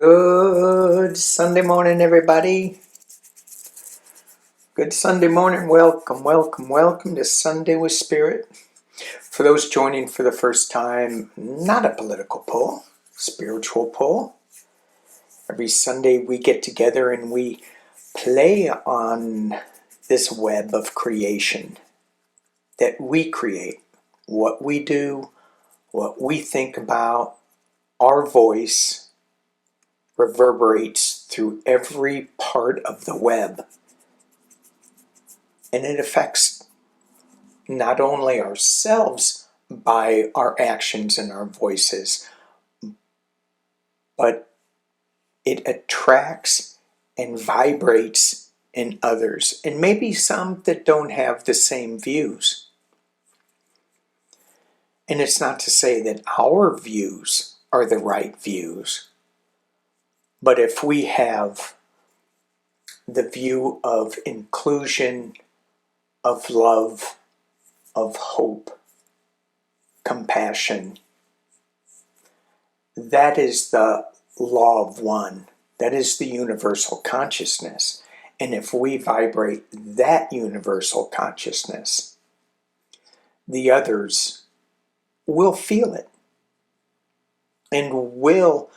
Good Sunday morning, everybody. Good Sunday morning. Welcome, welcome, welcome to Sunday with Spirit. For those joining for the first time, not a political poll, spiritual poll. Every Sunday we get together and we play on this web of creation that we create. What we do, what we think about, our voice reverberates through every part of the web. And it affects not only ourselves by our actions and our voices, but it attracts and vibrates in others, and maybe some that don't have the same views. And it's not to say that our views are the right views, but if we have the view of inclusion, of love, of hope, compassion, that is the law of one. That is the universal consciousness. And if we vibrate that universal consciousness, the others will feel it and will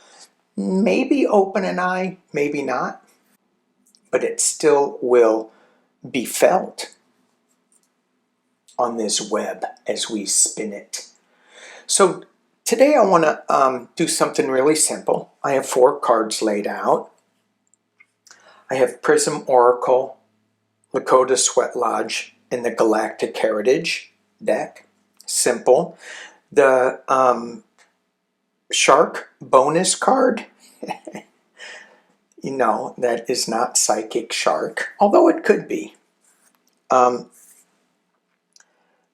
maybe open an eye, maybe not, but it still will be felt on this web as we spin it. So today I want to do something really simple. I have 4 cards laid out. I have Prism Oracle, Lakota Sweat Lodge, and the Galactic Heritage deck. Simple. The Shark bonus card, that is not Psychic Shark, although it could be.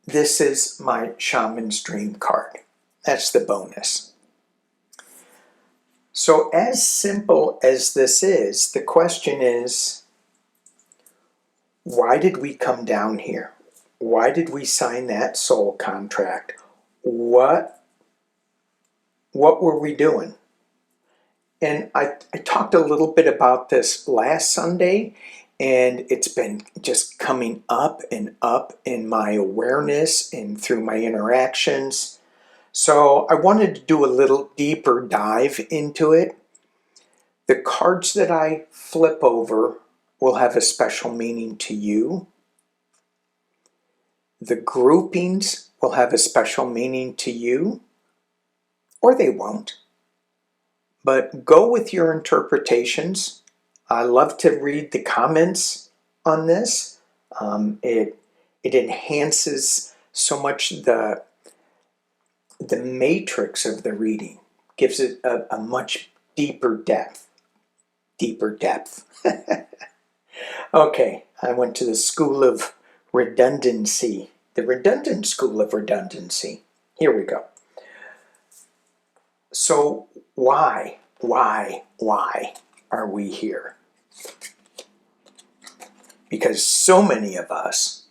This is my Shaman's Dream card. That's the bonus. So as simple as this is, the question is, why did we come down here? Why did we sign that soul contract? What were we doing? And I talked a little bit about this last Sunday, and it's been just coming up and up in my awareness and through my interactions. So I wanted to do a little deeper dive into it. The cards that I flip over will have a special meaning to you. The groupings will have a special meaning to you, or they won't. But go with your interpretations. I love to read the comments on this. It enhances so much the matrix of the reading, gives it a much deeper depth. Okay, I went to the school of redundancy, the redundant school of redundancy. Here we go. So why are we here? Because so many of us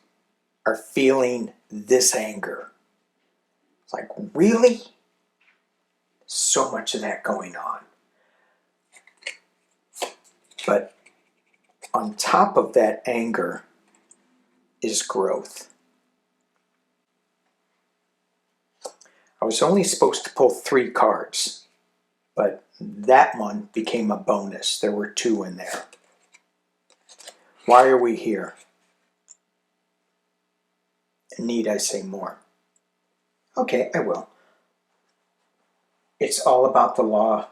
are feeling this anger. It's like, really? So much of that going on. But on top of that anger is growth. I was only supposed to pull 3 cards, but that one became a bonus. There were 2 in there. Why are we here? Need I say more? Okay, I will. It's all about the law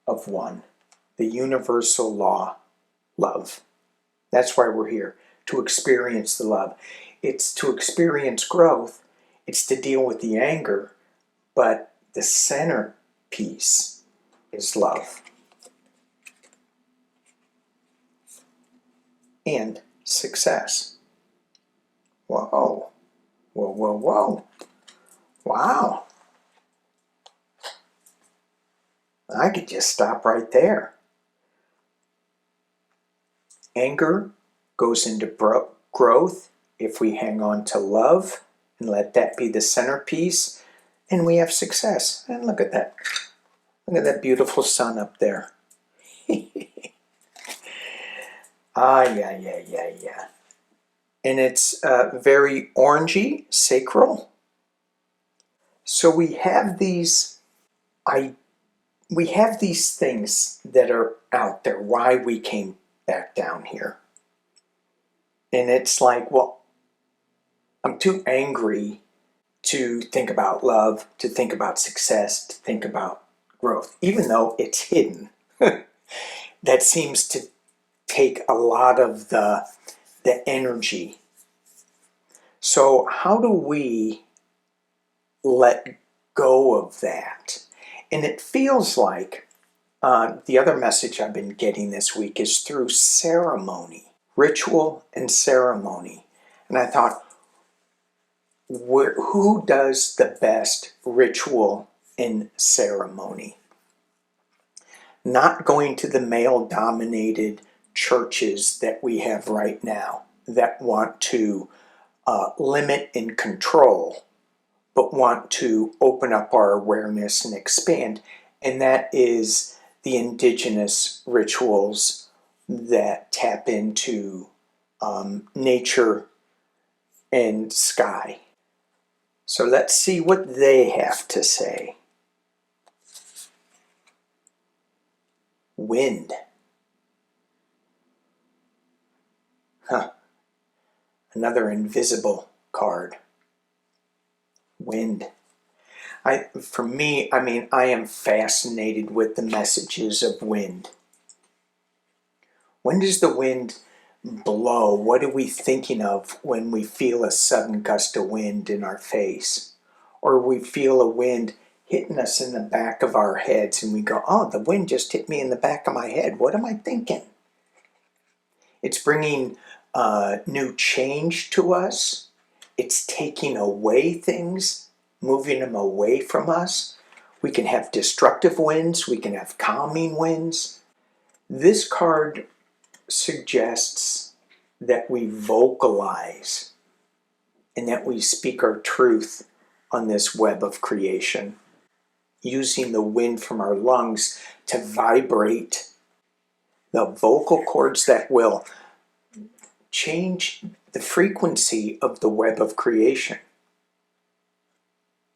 of one, the universal law, love. That's why we're here, to experience the love. It's to experience growth. It's to deal with the anger, but the centerpiece is love and success. Whoa, whoa, whoa, whoa. Wow. I could just stop right there. Anger goes into growth if we hang on to love and let that be the centerpiece, and we have success. And look at that. Look at that beautiful sun up there. Yeah. And it's very orangey, sacral. So we have these things that are out there, why we came back down here. And it's like, well, I'm too angry to think about love, to think about success, to think about growth, even though it's hidden. That seems to take a lot of the energy. So how do we let go of that? And it feels like the other message I've been getting this week is through ceremony, ritual and ceremony. And I thought, who does the best ritual and ceremony? Not going to the male-dominated churches that we have right now that want to limit and control, but want to open up our awareness and expand. And that is the indigenous rituals that tap into nature and sky. So let's see what they have to say. Wind. Another invisible card. Wind. For me, I am fascinated with the messages of wind. When does the wind blow? What are we thinking of when we feel a sudden gust of wind in our face? Or we feel a wind hitting us in the back of our heads and we go, oh, the wind just hit me in the back of my head. What am I thinking? It's bringing new change to us. It's taking away things, moving them away from us. We can have destructive winds. We can have calming winds. This card suggests that we vocalize and that we speak our truth on this web of creation, using the wind from our lungs to vibrate the vocal cords that will change the frequency of the web of creation.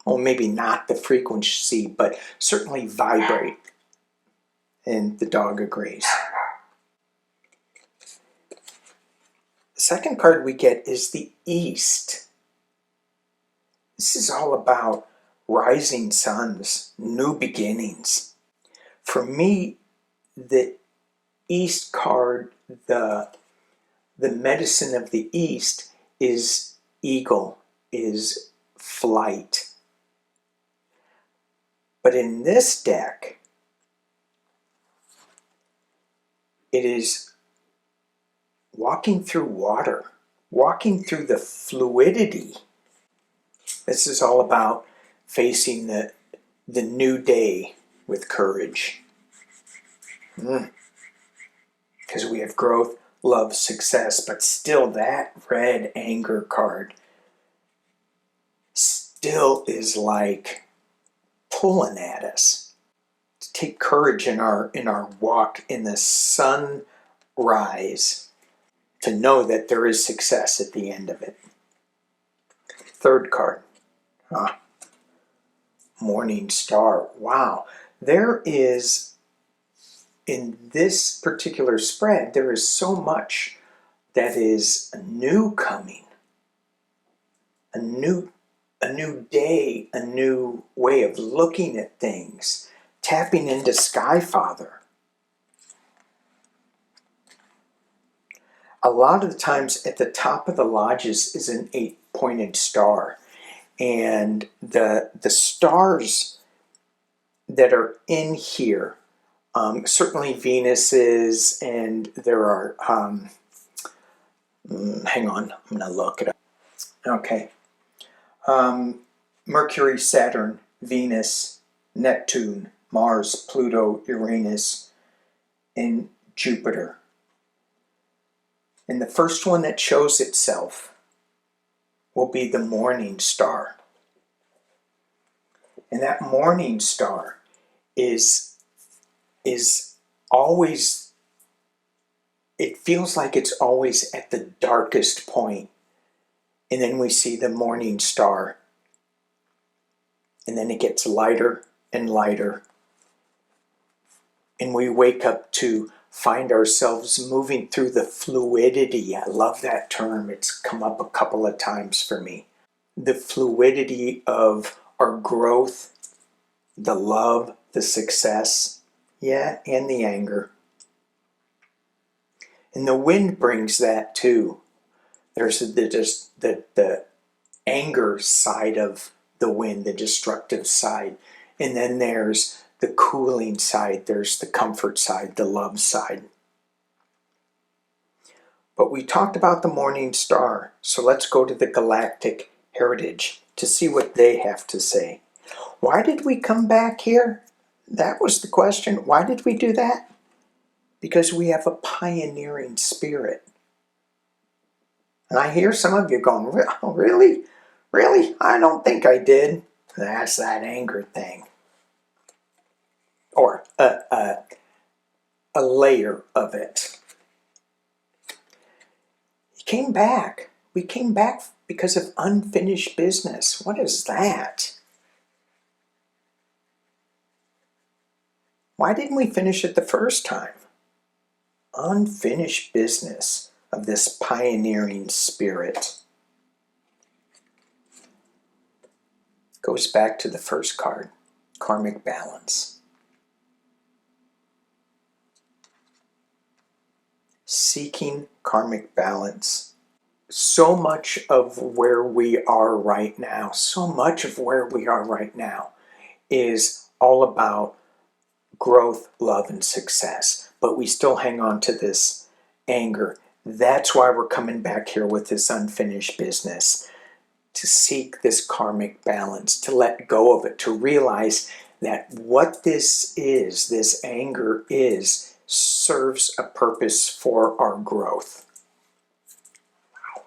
Well, maybe not the frequency, but certainly vibrate. And the dog agrees. The second card we get is the East. This is all about rising suns, new beginnings. For me, the East card, the medicine of the East is eagle, is flight. But in this deck, it is walking through water, walking through the fluidity. This is all about facing the new day with courage. Because we have growth, love, success, but still that red anger card still is like pulling at us. To take courage in our walk in the sunrise, to know that there is success at the end of it. Third card. Morning Star. Wow. There is, in this particular spread, there is so much that is new coming. A new day, a new way of looking at things. Tapping into Skyfather. A lot of the times at the top of the lodges is an 8-pointed star. And the stars that are in here, certainly Venus is, and there are, hang on, I'm going to look it up. Okay. Mercury, Saturn, Venus, Neptune, Mars, Pluto, Uranus, and Jupiter. And the first one that shows itself will be the morning star. And that morning star is always, it feels like it's always at the darkest point. And then we see the morning star. And then it gets lighter and lighter. And we wake up to find ourselves moving through the fluidity. I love that term. It's come up a couple of times for me. The fluidity of our growth, the love, the success, and the anger. And the wind brings that too. There's the anger side of the wind, the destructive side. And then there's the cooling side, there's the comfort side, the love side. But we talked about the morning star, so let's go to the galactic heritage to see what they have to say. Why did we come back here? That was the question. Why did we do that? Because we have a pioneering spirit. And I hear some of you going, oh, really? Really? I don't think I did. That's that anger thing. Or a layer of it. He came back. We came back because of unfinished business. What is that? Why didn't we finish it the first time? Unfinished business of this pioneering spirit. Goes back to the first card, karmic balance. Seeking karmic balance. So much of where we are right now, is all about growth, love, and success. But we still hang on to this anger. That's why we're coming back here with this unfinished business. To seek this karmic balance, to let go of it, to realize that what this is, this anger is, serves a purpose for our growth. Wow.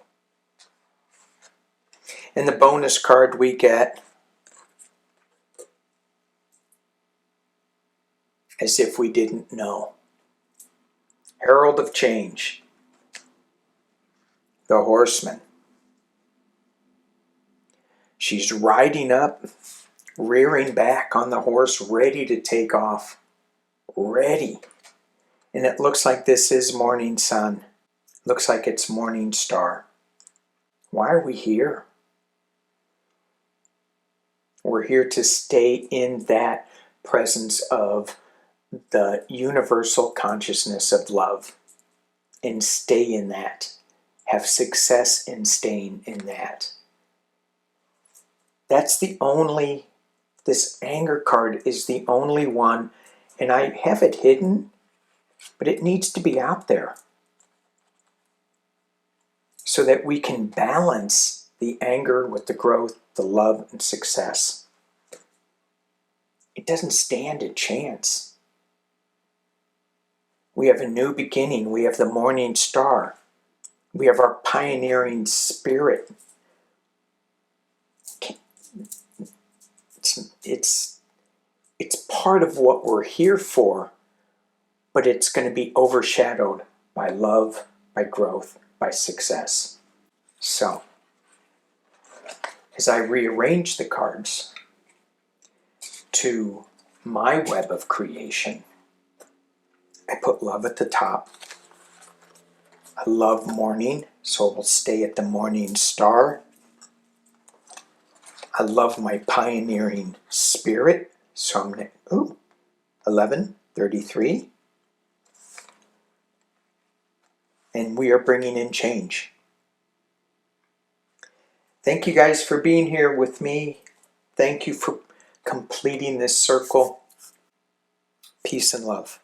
And the bonus card we get, as if we didn't know. Herald of Change. The Horseman. She's riding up, rearing back on the horse, ready to take off. Ready. And it looks like this is morning sun. Looks like it's morning star. Why are we here? We're here to stay in that presence of the universal consciousness of love. And stay in that. Have success in staying in that. That's the only, this anger card is the only one, and I have it hidden, but it needs to be out there so that we can balance the anger with the growth, the love, and success. It doesn't stand a chance. We have a new beginning. We have the morning star. We have our pioneering spirit. It's part of what we're here for, but it's going to be overshadowed by love, by growth, by success. So, as I rearrange the cards to my web of creation, I put love at the top. I love morning, so it will stay at the morning star. I love my pioneering spirit, so I'm going to, 1133. And we are bringing in change. Thank you guys for being here with me. Thank you for completing this circle. Peace and love.